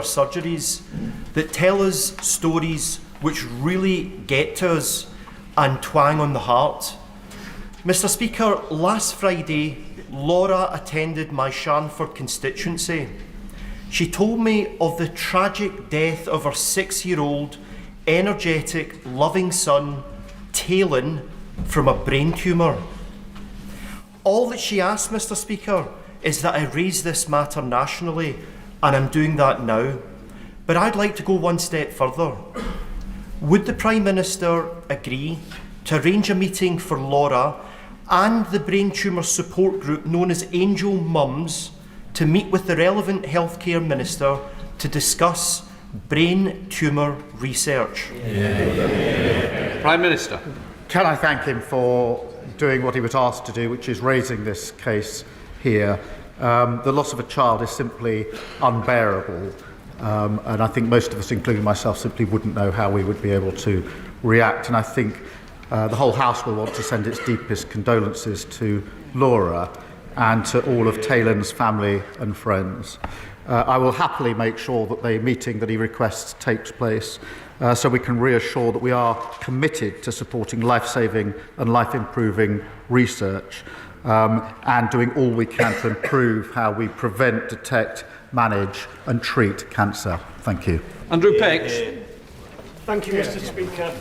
surgeries that tell us stories which really get to us and twang on the heart. Mr. Speaker, last Friday, Laura attended my Sharnford constituency. She told me of the tragic death of her 6-year-old, energetic, loving son, Talon, from a brain tumour. All that she asked, Mr. Speaker, is that I raise this matter nationally, and I'm doing that now. But I'd like to go one step further. Would the Prime Minister agree to arrange a meeting for Laura and the brain tumour support group known as Angel Mums to meet with the relevant healthcare minister to discuss brain tumour research? Prime Minister. Can I thank him for doing what he was asked to do, which is raising this case here. The loss of a child is simply unbearable, and I think most of us, including myself, simply wouldn't know how we would be able to react. And I think the whole House will want to send its deepest condolences to Laura and to all of Talon's family and friends. I will happily make sure that the meeting that he requests takes place, so we can reassure that we are committed to supporting life-saving and life-improving research, and doing all we can to improve how we prevent, detect, manage and treat cancer. Thank you. Andrew Peck. Thank you, Mr. Speaker.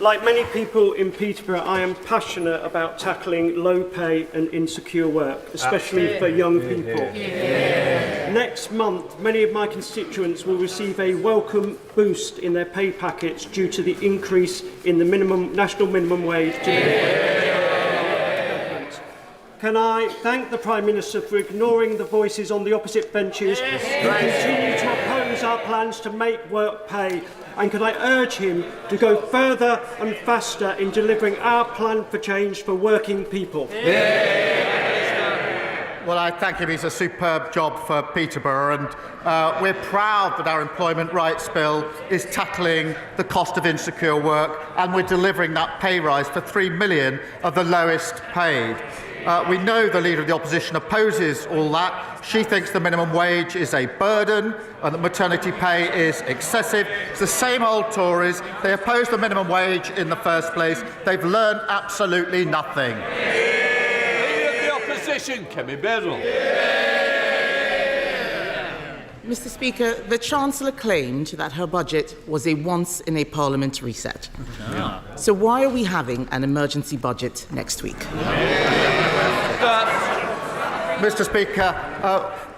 Like many people in Peterborough, I am passionate about tackling low pay and insecure work, especially for young people. Next month, many of my constituents will receive a welcome boost in their pay packets due to the increase in the national minimum wage. Can I thank the Prime Minister for ignoring the voices on the opposite benches who continue to oppose our plans to make work pay? And can I urge him to go further and faster in delivering our plan for change for working people? Well, I thank him. He's a superb job for Peterborough, and we're proud that our Employment Rights Bill is tackling the cost of insecure work, and we're delivering that pay rise for 3 million of the lowest paid. We know the Leader of the Opposition opposes all that. She thinks the minimum wage is a burden and that maternity pay is excessive. It's the same old Tories. They opposed the minimum wage in the first place. They've learned absolutely nothing. Leader of the Opposition, Kemi Badenoch. Mr. Speaker, the Chancellor claimed that her budget was a once-in-a-Parliament reset. So why are we having an emergency budget next week? Mr. Speaker,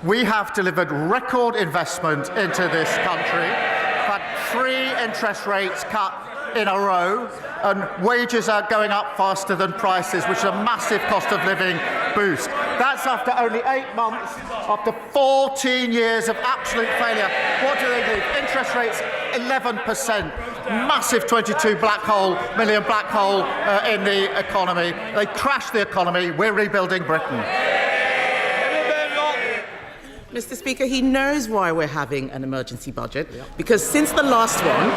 we have delivered record investment into this country. We've had 3 interest rates cut in a row, and wages are going up faster than prices, which is a massive cost of living boost. That's after only 8 months, after 14 years of absolute failure. What do they do? Interest rates 11%, massive 22 million black hole in the economy. They crashed the economy. We're rebuilding Britain. Mr. Speaker, he knows why we're having an emergency budget, because since the last one,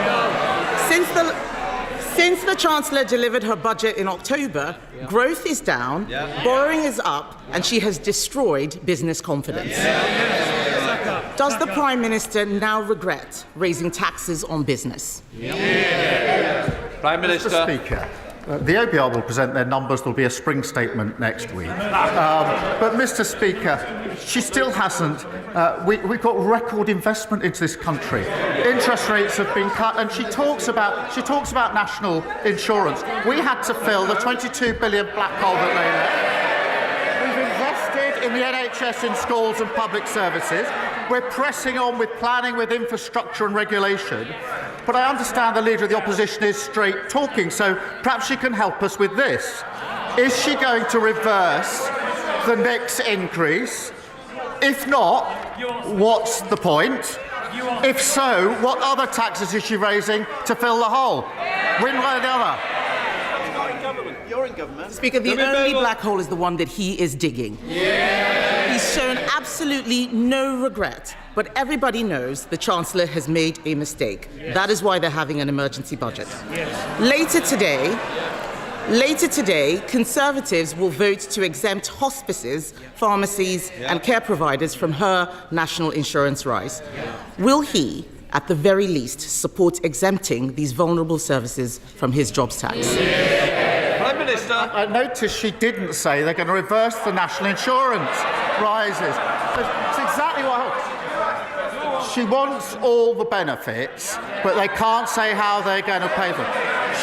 since the Chancellor delivered her budget in October, growth is down, borrowing is up, and she has destroyed business confidence. Does the Prime Minister now regret raising taxes on business? Prime Minister. Mr. Speaker, the OBR will present their numbers. There'll be a spring statement next week. But, Mr. Speaker, she still hasn't. We've got record investment into this country. Interest rates have been cut, and she talks about national insurance. We had to fill the 22 billion black hole that lay there. We've invested in the NHS, in schools and public services. We're pressing on with planning, with infrastructure and regulation. But I understand the Leader of the Opposition is straight talking, so perhaps she can help us with this. Is she going to reverse the next increase? If not, what's the point? If so, what other taxes is she raising to fill the hole? One way or the other. You're in government. Speaker, the only black hole is the one that he is digging. He's shown absolutely no regret, but everybody knows the Chancellor has made a mistake. That is why they're having an emergency budget. Later today, Later today, Conservatives will vote to exempt hospices, pharmacies and care providers from her national insurance rise. Will he, at the very least, support exempting these vulnerable services from his jobs tax? Prime Minister. I noticed she didn't say they're going to reverse the national insurance rises. It's exactly what she wants all the benefits, but they can't say how they're going to pay them.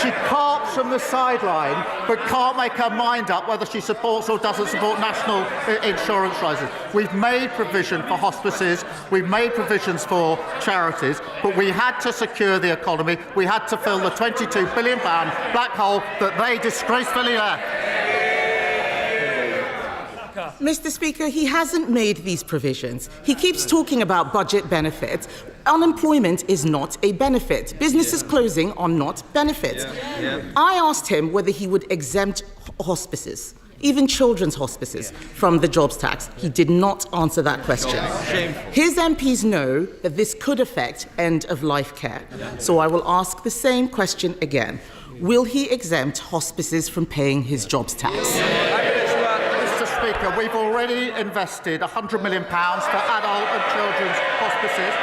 She carps from the sideline, but can't make her mind up whether she supports or doesn't support national insurance rises. We've made provision for hospices, we've made provisions for charities, but we had to secure the economy. We had to fill the £22 billion black hole that they disgracefully left. Mr. Speaker, he hasn't made these provisions. He keeps talking about budget benefits. Unemployment is not a benefit. Businesses closing are not benefits. I asked him whether he would exempt hospices, even children's hospices, from the jobs tax. He did not answer that question. His MPs know that this could affect end-of-life care. So I will ask the same question again. Will he exempt hospices from paying his jobs tax? Speaker, we've already invested £100 million for adult and children's hospices,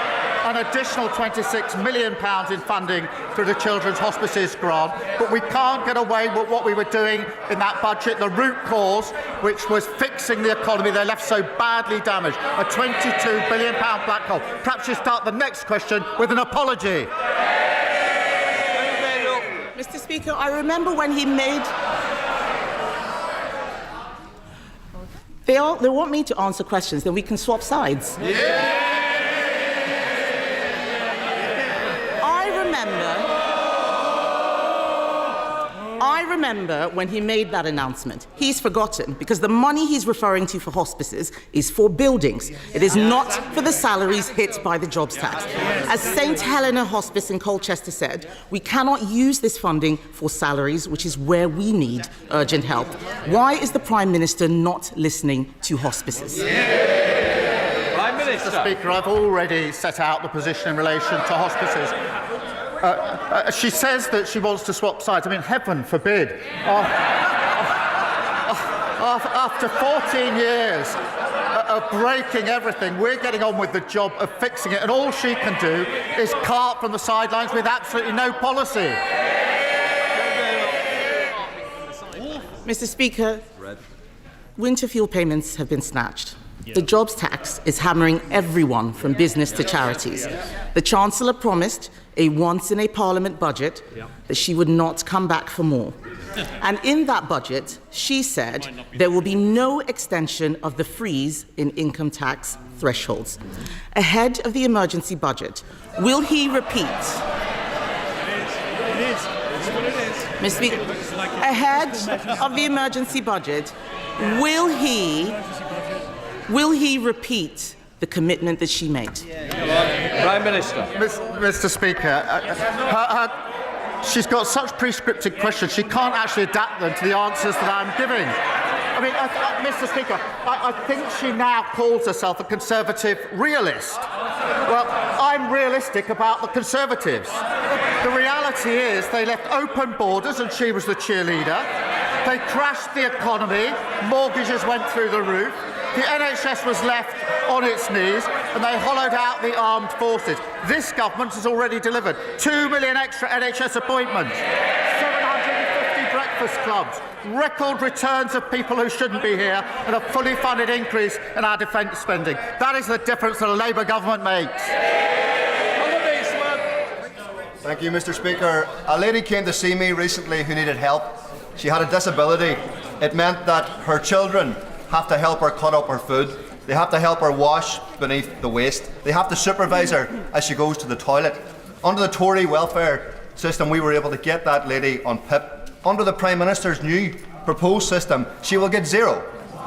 an additional £26 million in funding through the Children's Hospices grant, but we can't get away with what we were doing in that budget, the root cause, which was fixing the economy they left so badly damaged, a £22 billion black hole. Perhaps you start the next question with an apology. Mr. Speaker, I remember when he made... They want me to answer questions, then we can swap sides. I remember when he made that announcement. He's forgotten, because the money he's referring to for hospices is for buildings. It is not for the salaries hit by the jobs tax. As St Helena Hospice in Colchester said, we cannot use this funding for salaries, which is where we need urgent help. Why is the Prime Minister not listening to hospices? Prime Minister. Mr. Speaker, I've already set out the position in relation to hospices. She says that she wants to swap sides. I mean, heaven forbid. After 14 years of breaking everything, we're getting on with the job of fixing it, and all she can do is carp from the sidelines with absolutely no policy. Mr. Speaker, winter fuel payments have been snatched. The jobs tax is hammering everyone from business to charities. The Chancellor promised a once-in-a-Parliament budget that she would not come back for more. And in that budget, she said there will be no extension of the freeze in income tax thresholds. Ahead of the emergency budget, will he repeat? Mr. Speaker, ahead of the emergency budget, will he repeat the commitment that she made? Prime Minister. Mr. Speaker, she's got such prescriptive questions, she can't actually adapt them to the answers that I'm giving. I mean, Mr. Speaker, I think she now calls herself a Conservative realist. Well, I'm realistic about the Conservatives. The reality is they left open borders and she was the cheerleader. They crashed the economy, mortgages went through the roof. The NHS was left on its knees and they hollowed out the armed forces. This government has already delivered 2 million extra NHS appointments, 750 breakfast clubs, record returns of people who shouldn't be here, and a fully funded increase in our defence spending. That is the difference that a Labour government makes. Thank you, Mr. Speaker. A lady came to see me recently who needed help. She had a disability. It meant that her children have to help her cut up her food. They have to help her wash beneath the waist. They have to supervise her as she goes to the toilet. Under the Tory welfare system, we were able to get that lady on PIP. Under the Prime Minister's new proposed system, she will get zero.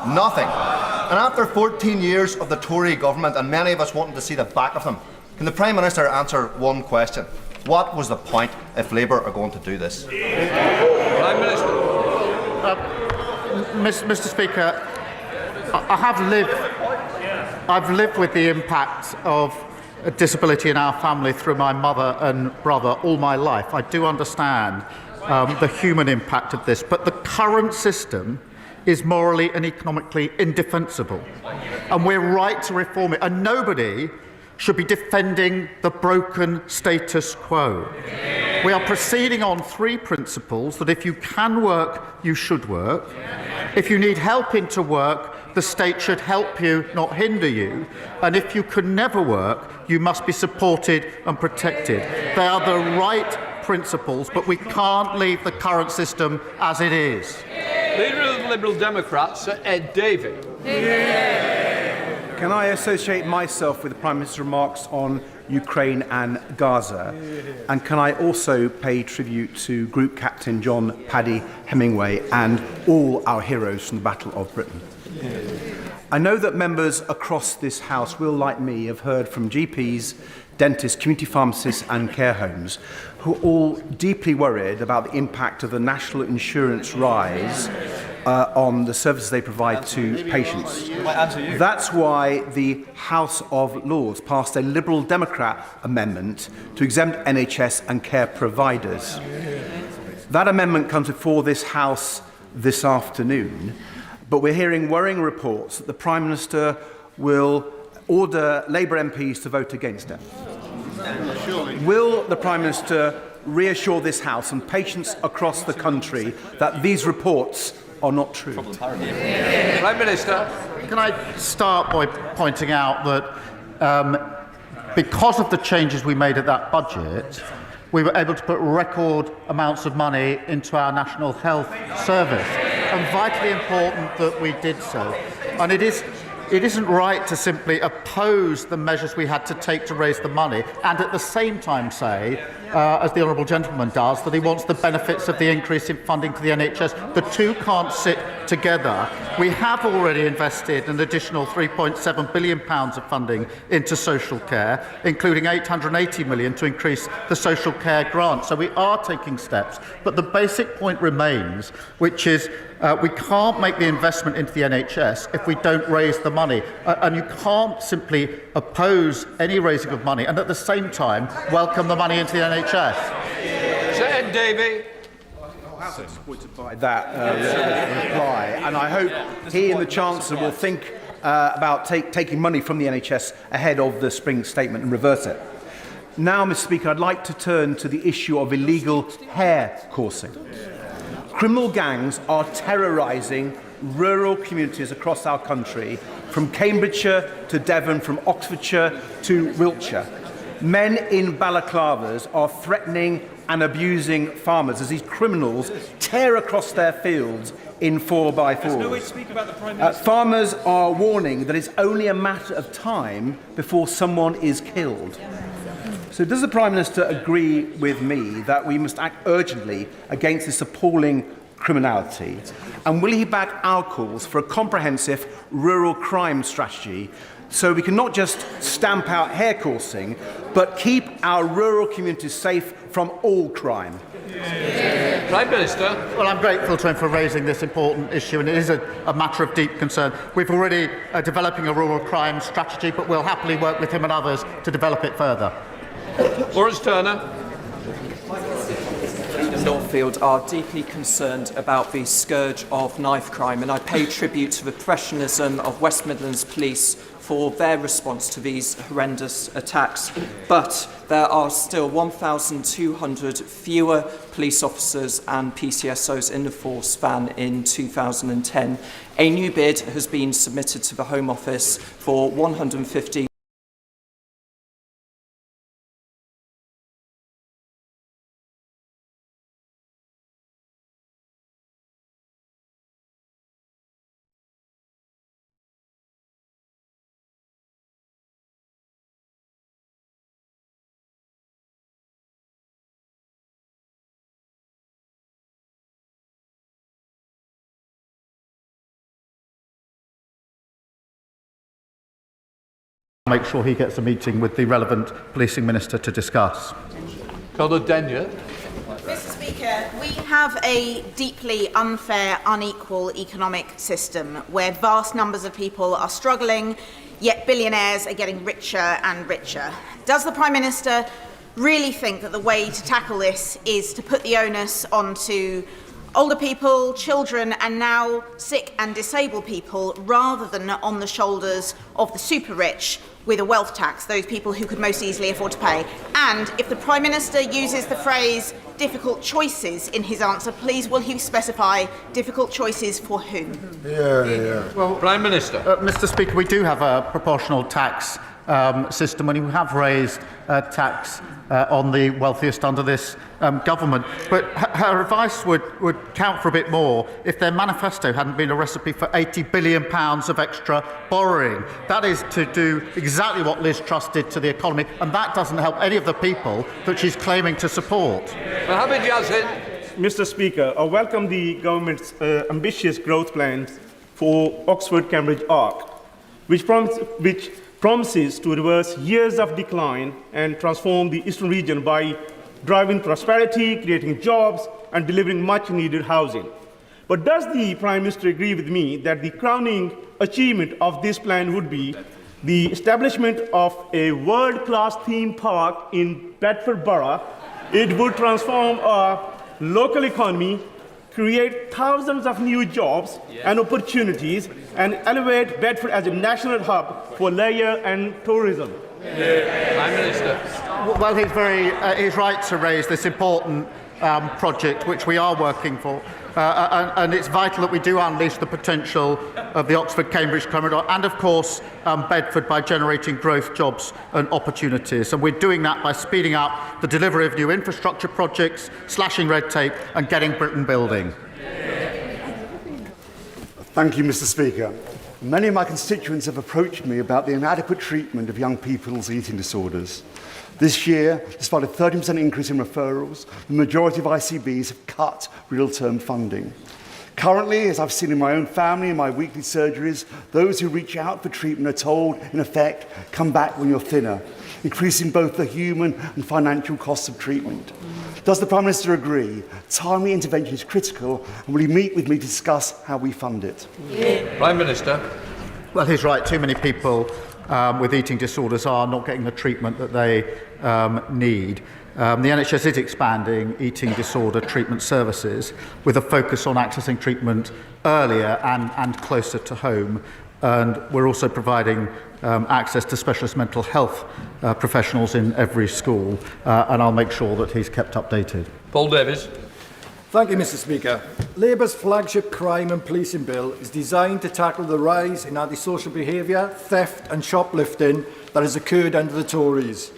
Nothing. And after 14 years of the Tory government, and many of us wanting to see the back of them, can the Prime Minister answer one question? What was the point if Labour are going to do this? Prime Minister. Mr. Speaker, I've lived with the impact of disability in our family through my mother and brother all my life. I do understand the human impact of this. But the current system is morally and economically indefensible. And we're right to reform it. And nobody should be defending the broken status quo. We are proceeding on 3 principles: that if you can work, you should work. If you need help into work, the state should help you, not hinder you. And if you can never work, you must be supported and protected. They are the right principles, but we can't leave the current system as it is. Leader of the Liberal Democrats, Sir Ed Davey. Can I associate myself with the Prime Minister's remarks on Ukraine and Gaza? And can I also pay tribute to Group Captain John Paddy Hemingway and all our heroes from the Battle of Britain? I know that members across this House will, like me, have heard from GPs, dentists, community pharmacists and care homes who are all deeply worried about the impact of the national insurance rise on the services they provide to patients. That's why the House of Lords passed a Liberal Democrat amendment to exempt NHS and care providers. That amendment comes before this House this afternoon, but we're hearing worrying reports that the Prime Minister will order Labour MPs to vote against it. Will the Prime Minister reassure this House and patients across the country that these reports are not true? Prime Minister. Can I start by pointing out that because of the changes we made at that budget, we were able to put record amounts of money into our National Health Service, and vitally important that we did so. And it isn't right to simply oppose the measures we had to take to raise the money and at the same time say, as the Honourable Gentleman does, that he wants the benefits of the increase in funding for the NHS. The two can't sit together. We have already invested an additional £3.7 billion of funding into social care, including £880 million to increase the social care grant. So we are taking steps. But the basic point remains, which is we can't make the investment into the NHS if we don't raise the money. And you can't simply oppose any raising of money and at the same time welcome the money into the NHS. Sir Ed Davey. I'm disappointed by that reply, and I hope he and the Chancellor will think about taking money from the NHS ahead of the spring statement and reverse it. Now, Mr. Speaker, I'd like to turn to the issue of illegal hair coursing. Criminal gangs are terrorising rural communities across our country, from Cambridgeshire to Devon, from Oxfordshire to Wiltshire. Men in balaclavas are threatening and abusing farmers as these criminals tear across their fields in 4x4s. Farmers are warning that it's only a matter of time before someone is killed. So does the Prime Minister agree with me that we must act urgently against this appalling criminality? And will he back our calls for a comprehensive rural crime strategy so we can not just stamp out hair coursing, but keep our rural communities safe from all crime? Prime Minister. Well, I'm grateful to him for raising this important issue, and it is a matter of deep concern. We've already developing a rural crime strategy, but we'll happily work with him and others to develop it further. Lawrence Turner. Northfield are deeply concerned about the scourge of knife crime, and I pay tribute to the professionalism of West Midlands Police for their response to these horrendous attacks. But there are still 1,200 fewer police officers and PCSOs in the force than in 2010. A new bid has been submitted to the Home Office for 150 Make sure he gets a meeting with the relevant policing minister to discuss. Conor Denyer. Mr. Speaker, we have a deeply unfair, unequal economic system where vast numbers of people are struggling, yet billionaires are getting richer and richer. Does the Prime Minister really think that the way to tackle this is to put the onus onto older people, children, and now sick and disabled people, rather than on the shoulders of the super rich with a wealth tax, those people who could most easily afford to pay? And if the Prime Minister uses the phrase difficult choices in his answer, please will he specify difficult choices for whom? Well, Prime Minister. Mr. Speaker, we do have a proportional tax system, and we have raised tax on the wealthiest under this government. But her advice would count for a bit more if their manifesto hadn't been a recipe for £80 billion of extra borrowing. That is to do exactly what Liz Truss did to the economy, and that doesn't help any of the people that she's claiming to support. Mohammed Yazid. Mr. Speaker, I welcome the government's ambitious growth plans for Oxford-Cambridge Arc, which promises to reverse years of decline and transform the eastern region by driving prosperity, creating jobs, and delivering much-needed housing. But does the Prime Minister agree with me that the crowning achievement of this plan would be the establishment of a world-class theme park in Bedford Borough? It would transform our local economy, create thousands of new jobs and opportunities, and elevate Bedford as a national hub for leisure and tourism. Prime Minister. Well, he's right to raise this important project, which we are working for. And it's vital that we do unleash the potential of the Oxford-Cambridge corridor and, of course, Bedford by generating growth, jobs and opportunities. And we're doing that by speeding up the delivery of new infrastructure projects, slashing red tape and getting Britain building. Thank you, Mr. Speaker. Many of my constituents have approached me about the inadequate treatment of young people's eating disorders. This year, despite a 13% increase in referrals, the majority of ICBs have cut real-term funding. Currently, as I've seen in my own family and my weekly surgeries, those who reach out for treatment are told, in effect, come back when you're thinner, increasing both the human and financial costs of treatment. Does the Prime Minister agree timely intervention is critical, and will he meet with me to discuss how we fund it? Prime Minister. Well, he's right. Too many people with eating disorders are not getting the treatment that they need. The NHS is expanding eating disorder treatment services with a focus on accessing treatment earlier and closer to home. And we're also providing access to specialist mental health professionals in every school. And I'll make sure that he's kept updated. Paul Davies. Thank you, Mr. Speaker. Labour's flagship crime and policing bill is designed to tackle the rise in antisocial behaviour, theft and shoplifting that has occurred under the Tories.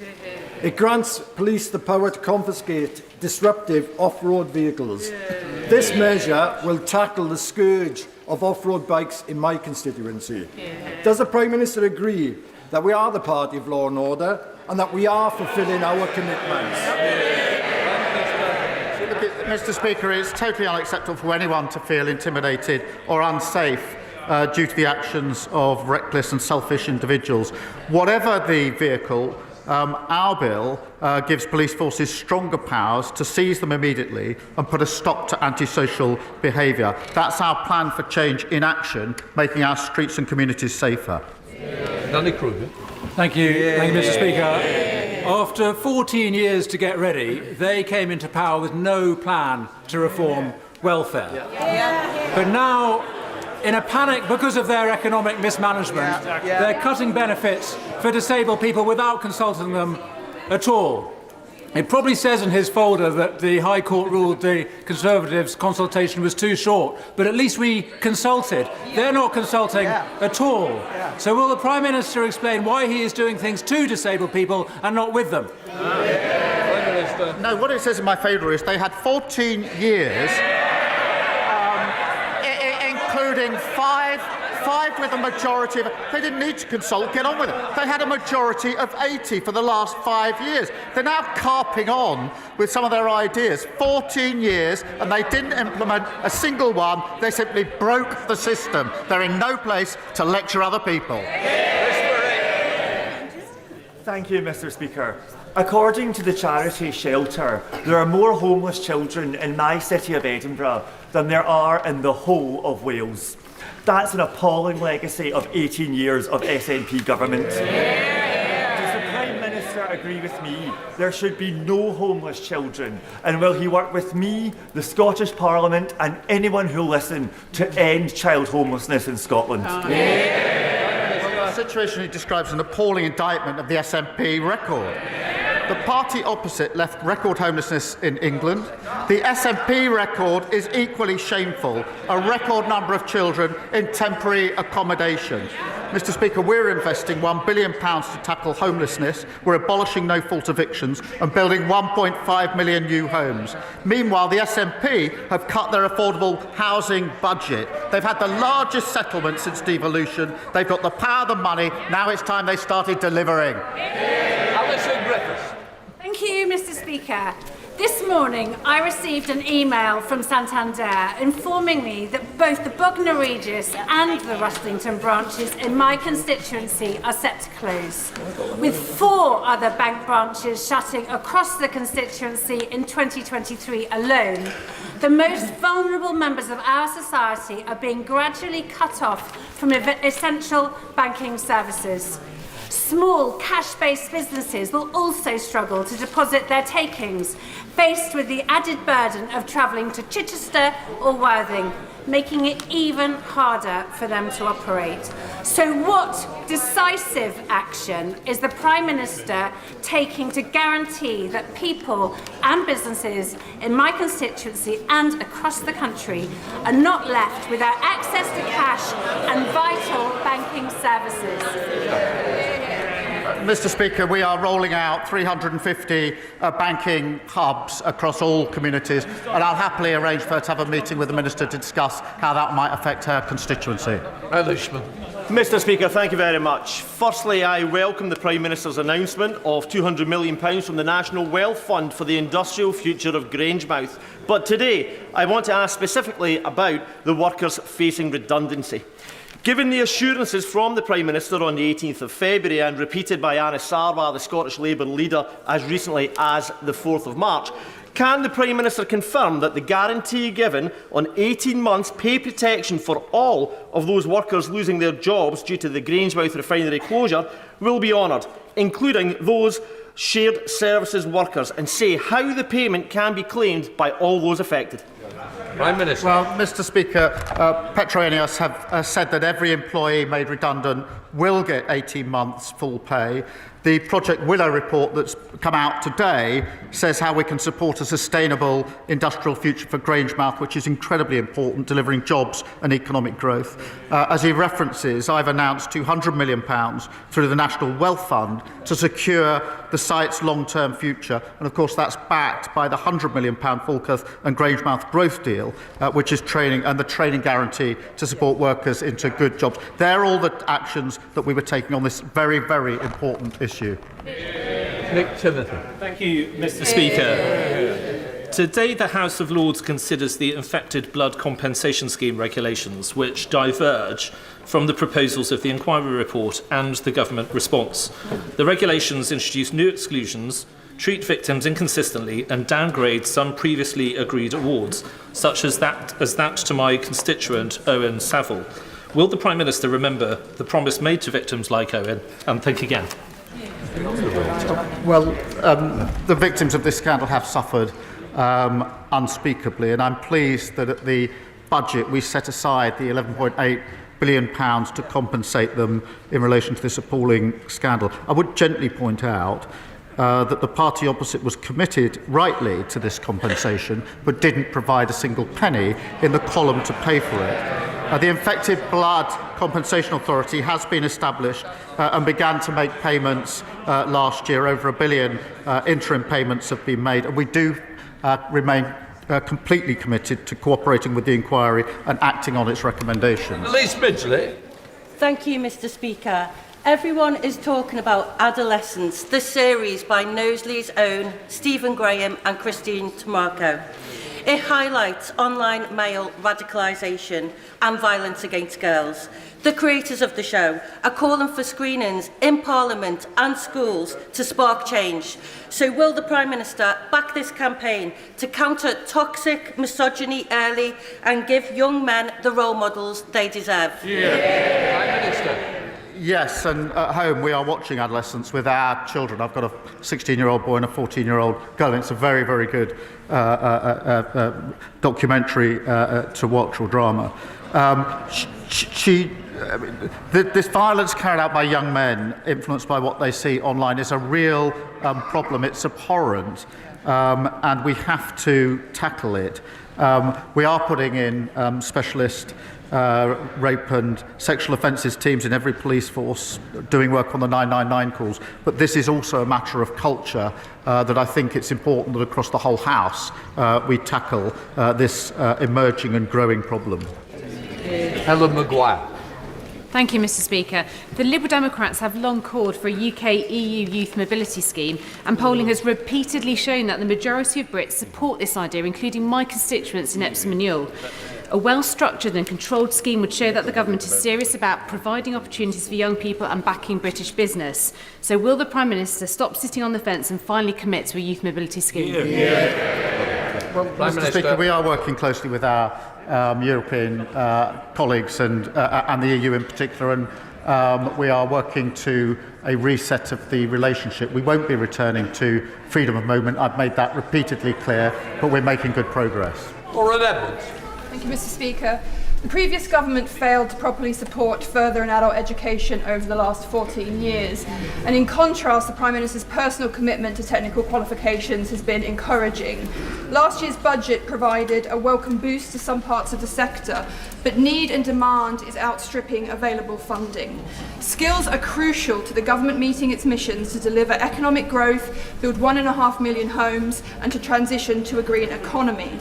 It grants police the power to confiscate disruptive off-road vehicles. This measure will tackle the scourge of off-road bikes in my constituency. Does the Prime Minister agree that we are the party of law and order and that we are fulfilling our commitments? Mr. Speaker, it's totally unacceptable for anyone to feel intimidated or unsafe due to the actions of reckless and selfish individuals. Whatever the vehicle, our bill gives police forces stronger powers to seize them immediately and put a stop to antisocial behaviour. That's our plan for change in action, making our streets and communities safer. Danny Kruger. Thank you, Mr. Speaker. After 14 years to get ready, they came into power with no plan to reform welfare. But now, in a panic because of their economic mismanagement, they're cutting benefits for disabled people without consulting them at all. It probably says in his folder that the High Court ruled the Conservatives' consultation was too short, but at least we consulted. They're not consulting at all. So will the Prime Minister explain why he is doing things to disabled people and not with them? No, what it says in my favour is they had 14 years, including five with a majority of... They didn't need to consult, get on with it. They had a majority of 80 for the last 5 years. They're now carping on with some of their ideas. 14 years, and they didn't implement a single one. They simply broke the system. They're in no place to lecture other people. Thank you, Mr. Speaker. According to the charity Shelter, there are more homeless children in my city of Edinburgh than there are in the whole of Wales. That's an appalling legacy of 18 years of SNP government. Does the Prime Minister agree with me? There should be no homeless children. And will he work with me, the Scottish Parliament, and anyone who'll listen to end child homelessness in Scotland? The situation he describes is an appalling indictment of the SNP record. The party opposite left record homelessness in England. The SNP record is equally shameful, a record number of children in temporary accommodation. Mr. Speaker, we're investing £1 billion to tackle homelessness. We're abolishing no-fault evictions and building 1.5 million new homes. Meanwhile, the SNP have cut their affordable housing budget. They've had the largest settlement since devolution. They've got the power, the money. Now it's time they started delivering. Thank you, Mr. Speaker. This morning, I received an email from Santander informing me that both the Bognor Regis and the Rustlington branches in my constituency are set to close, with 4 other bank branches shutting across the constituency in 2023 alone. The most vulnerable members of our society are being gradually cut off from essential banking services. Small cash-based businesses will also struggle to deposit their takings, faced with the added burden of travelling to Chichester or Worthing, making it even harder for them to operate. So what decisive action is the Prime Minister taking to guarantee that people and businesses in my constituency and across the country are not left without access to cash and vital banking services? Mr. Speaker, we are rolling out 350 banking hubs across all communities, and I'll happily arrange for her to have a meeting with the Minister to discuss how that might affect her constituency. Mr. Speaker, thank you very much. Firstly, I welcome the Prime Minister's announcement of £200 million from the National Wealth Fund for the industrial future of Grangemouth. But today, I want to ask specifically about the workers facing redundancy. Given the assurances from the Prime Minister on the 18th of February and repeated by Sarwar, the Scottish Labour leader, as recently as the 4th of March, can the Prime Minister confirm that the guarantee given on 18 months pay protection for all of those workers losing their jobs due to the Grangemouth refinery closure will be honoured, including those shared services workers, and say how the payment can be claimed by all those affected? Prime Minister. Well, Mr. Speaker, Petroenius have said that every employee made redundant will get 18 months full pay. The Project Willow report that's come out today says how we can support a sustainable industrial future for Grangemouth, which is incredibly important, delivering jobs and economic growth. As he references, I've announced £200 million through the National Wealth Fund to secure the site's long-term future. And of course, that's backed by the £100 million Falkirk and Grangemouth growth deal, which is training and the training guarantee to support workers into good jobs. They're all the actions that we were taking on this very, very important issue. Nick Timothy. Thank you, Mr. Speaker. Today, the House of Lords considers the Infected Blood Compensation Scheme regulations, which diverge from the proposals of the inquiry report and the government response. The regulations introduce new exclusions, treat victims inconsistently, and downgrade some previously agreed awards, such as that to my constituent Owen Saville. Will the Prime Minister remember the promise made to victims like Owen and think again? Well, the victims of this scandal have suffered unspeakably, and I'm pleased that at the budget we set aside the £11.8 billion to compensate them in relation to this appalling scandal. I would gently point out that the party opposite was committed rightly to this compensation but didn't provide a single penny in the column to pay for it. The Infected Blood Compensation Authority has been established and began to make payments last year. Over £1 billion interim payments have been made, and we do remain completely committed to cooperating with the inquiry and acting on its recommendations. Elise Midgley. Thank you, Mr. Speaker. Everyone is talking about Adolescence, the series by Knowsley's own Stephen Graham and Christine Tamarco. It highlights online male radicalisation and violence against girls. The creators of the show are calling for screenings in Parliament and schools to spark change. So will the Prime Minister back this campaign to counter toxic misogyny early and give young men the role models they deserve? Prime Minister. Yes, and at home we are watching adolescence with our children. I've got a 16-year-old boy and a 14-year-old girl, and it's a very, very good documentary to watch, or drama. This violence carried out by young men, influenced by what they see online, is a real problem. It's abhorrent, and we have to tackle it. We are putting in specialist rape and sexual offences teams in every police force, doing work on the 999 calls. But this is also a matter of culture that I think it's important that across the whole House we tackle this emerging and growing problem. Helen Maguire. Thank you, Mr. Speaker. The Liberal Democrats have long called for a UK-EU youth mobility scheme, and polling has repeatedly shown that the majority of Brits support this idea, including my constituents in Epsom and Ewell. A well-structured and controlled scheme would show that the government is serious about providing opportunities for young people and backing British business. So will the Prime Minister stop sitting on the fence and finally commit to a youth mobility scheme? Well, Mr. Speaker, we are working closely with our European colleagues and the EU in particular, and we are working to a reset of the relationship. We won't be returning to freedom of movement. I've made that repeatedly clear, but we're making good progress. Maureen Edwards. Thank you, Mr. Speaker. The previous government failed to properly support further and adult education over the last 14 years. And in contrast, the Prime Minister's personal commitment to technical qualifications has been encouraging. Last year's budget provided a welcome boost to some parts of the sector, but need and demand is outstripping available funding. Skills are crucial to the government meeting its missions to deliver economic growth, build 1.5 million homes, and to transition to a green economy.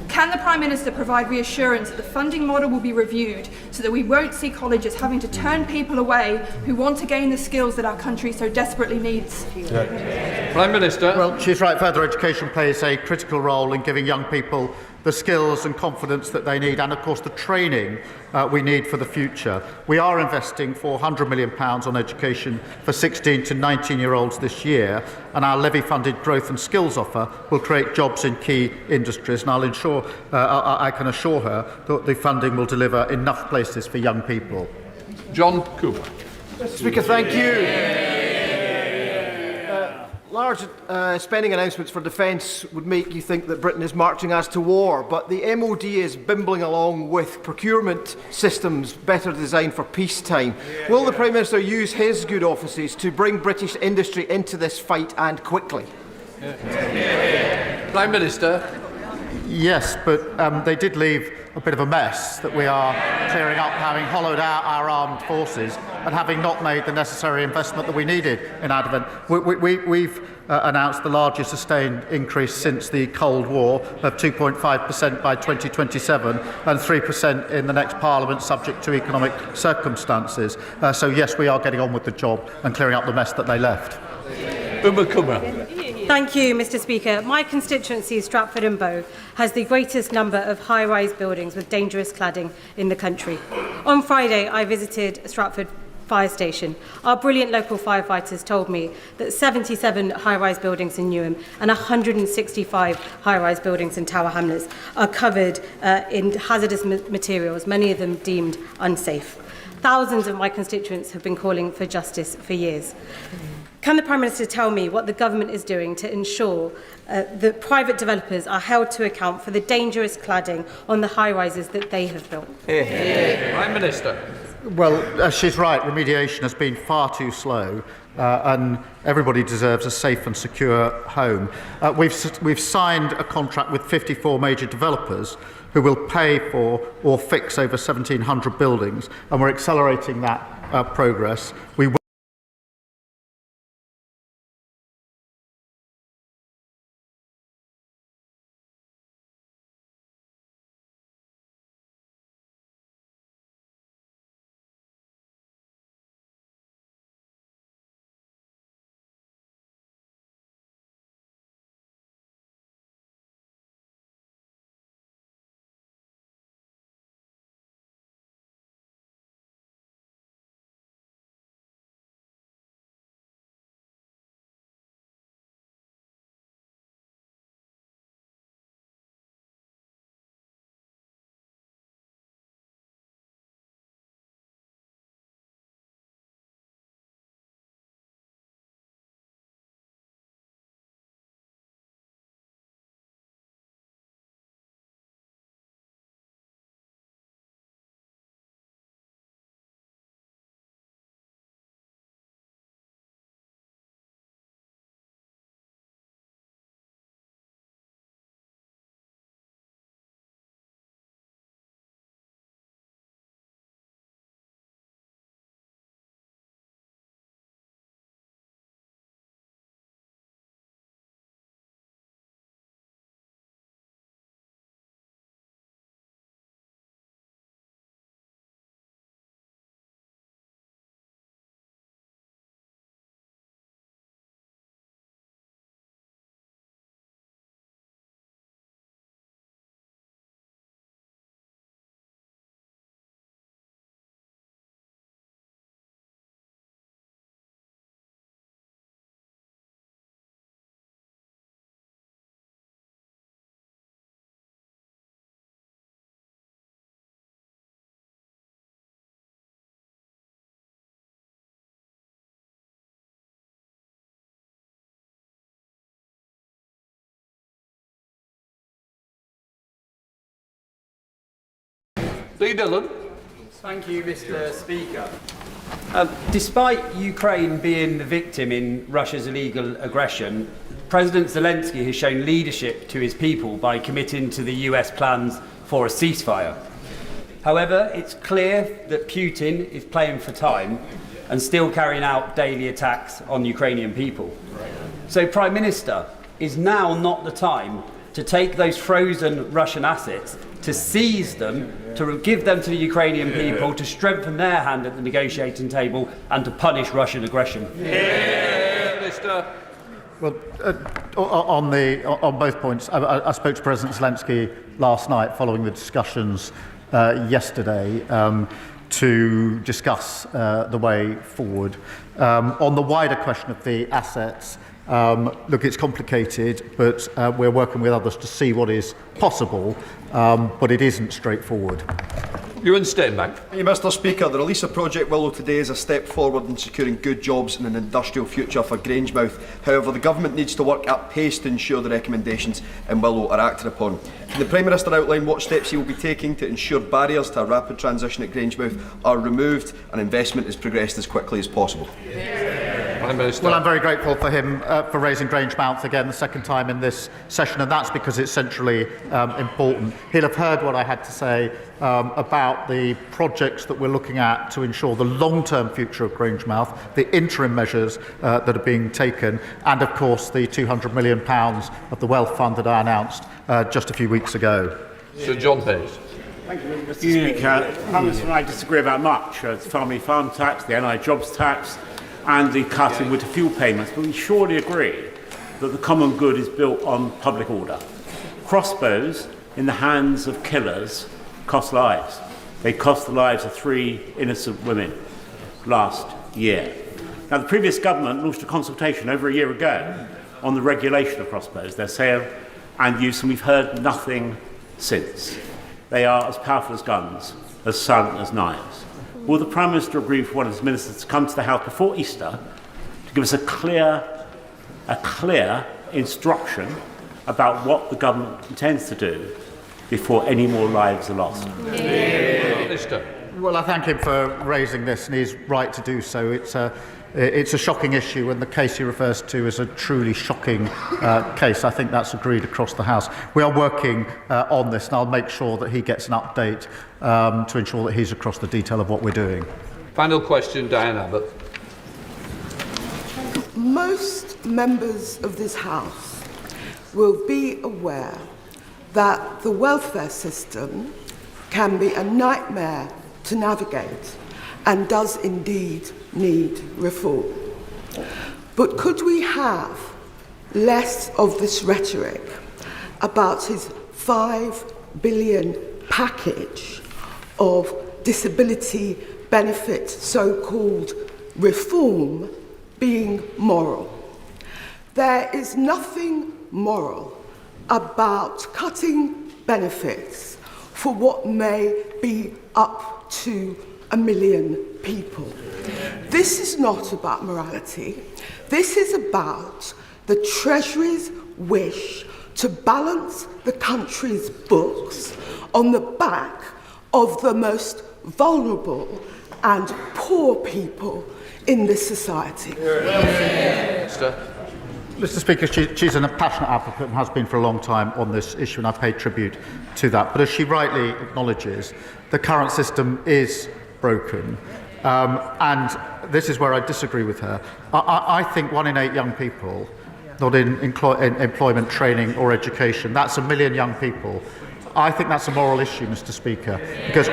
Can the Prime Minister provide reassurance that the funding model will be reviewed so that we won't see colleges having to turn people away who want to gain the skills that our country so desperately needs? Prime Minister. Well, she's right. Further education plays a critical role in giving young people the skills and confidence that they need, and of course the training we need for the future. We are investing £400 million on education for 16 to 19-year-olds this year, and our levy-funded growth and skills offer will create jobs in key industries, and I can assure her that the funding will deliver enough places for young people. John Cooper. Mr. Speaker, thank you. Large spending announcements for defence would make you think that Britain is marching us to war, but the MOD is bimbling along with procurement systems better designed for peacetime. Will the Prime Minister use his good offices to bring British industry into this fight, and quickly? Prime Minister. Yes, but they did leave a bit of a mess that we are clearing up, having hollowed out our armed forces and having not made the necessary investment that we needed in our defence. We've announced the largest sustained increase since the Cold War of 2.5% by 2027 and 3% in the next Parliament, subject to economic circumstances. So yes, we are getting on with the job and clearing up the mess that they left. Thank you, Mr. Speaker. My constituency, Stratford and Bow, has the greatest number of high-rise buildings with dangerous cladding in the country. On Friday, I visited Stratford Fire Station. Our brilliant local firefighters told me that 77 high-rise buildings in Newham and 165 high-rise buildings in Tower Hamlets are covered in hazardous materials, many of them deemed unsafe. Thousands of my constituents have been calling for justice for years. Can the Prime Minister tell me what the government is doing to ensure that private developers are held to account for the dangerous cladding on the high-rises that they have built? Prime Minister. Well, she's right. Remediation has been far too slow, and everybody deserves a safe and secure home. We've signed a contract with 54 major developers who will pay for or fix over 1,700 buildings, and we're accelerating that progress. We Lee Dillon. Thank you, Mr. Speaker. Despite Ukraine being the victim in Russia's illegal aggression, President Zelensky has shown leadership to his people by committing to the US plans for a ceasefire. However, it's clear that Putin is playing for time and still carrying out daily attacks on Ukrainian people. So, Prime Minister, is now not the time to take those frozen Russian assets, to seize them, to give them to the Ukrainian people, to strengthen their hand at the negotiating table, and to punish Russian aggression? Minister. Well, on both points, I spoke to President Zelensky last night following the discussions yesterday to discuss the way forward. On the wider question of the assets, look, it's complicated, but we're working with others to see what is possible, but it isn't straightforward. Ewan Steinbank. Thank you, Mr. Speaker. The release of Project Willow today is a step forward in securing good jobs and an industrial future for Grangemouth. However, the Government needs to work at pace to ensure the recommendations in Willow are acted upon. Can the Prime Minister outline what steps he will be taking to ensure barriers to a rapid transition at Grangemouth are removed and investment is progressed as quickly as possible? Well, I'm very grateful for him for raising Grangemouth again the second time in this session, and that's because it's centrally important. He'll have heard what I had to say about the projects that we're looking at to ensure the long-term future of Grangemouth, the interim measures that are being taken, and of course the £200 million of the Wealth Fund that I announced just a few weeks ago. Sir John Hayes. Thank you, Mr. Speaker. Prime Minister and I disagree about much. The family farm tax, the NI jobs tax, and the cut in winter fuel payments, but we surely agree that the common good is built on public order. Crossbows in the hands of killers cost lives. They cost the lives of 3 innocent women last year. Now, the previous government launched a consultation over a year ago on the regulation of crossbows, their sale and use, and we've heard nothing since. They are as powerful as guns, as silent as knives. Will the Prime Minister agree for one of his ministers to come to the House before Easter to give us a clear instruction about what the government intends to do before any more lives are lost? Minister. Well, I thank him for raising this, and he's right to do so. It's a shocking issue, and the case he refers to is a truly shocking case. I think that's agreed across the House. We are working on this, and I'll make sure that he gets an update to ensure that he's across the detail of what we're doing. Final question, Diane Abbott. Most members of this House will be aware that the welfare system can be a nightmare to navigate and does indeed need reform. But could we have less of this rhetoric about his £5 billion package of disability benefit so-called reform being moral? There is nothing moral about cutting benefits for what may be up to 1 million people. This is not about morality. This is about the Treasury's wish to balance the country's books on the back of the most vulnerable and poor people in this society. Mr. Speaker, she's a passionate advocate and has been for a long time on this issue, and I pay tribute to that. But as she rightly acknowledges, the current system is broken. And this is where I disagree with her. I think 1 in 8 young people not in employment, training or education, that's 1 million young people. I think that's a moral issue, Mr. Speaker, because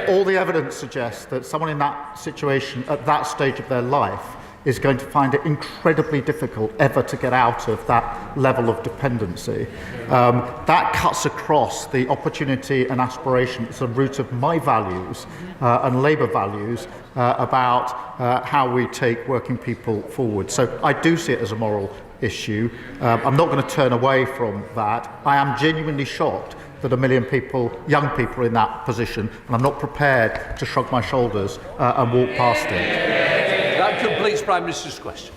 all the evidence suggests that someone in that situation at that stage of their life is going to find it incredibly difficult ever to get out of that level of dependency. That cuts across the opportunity and aspiration. It's the root of my values and Labour values about how we take working people forward. So I do see it as a moral issue. I'm not going to turn away from that. I am genuinely shocked that 1 million people, young people, are in that position, and I'm not prepared to shrug my shoulders and walk past it. That completes Prime Minister's questions.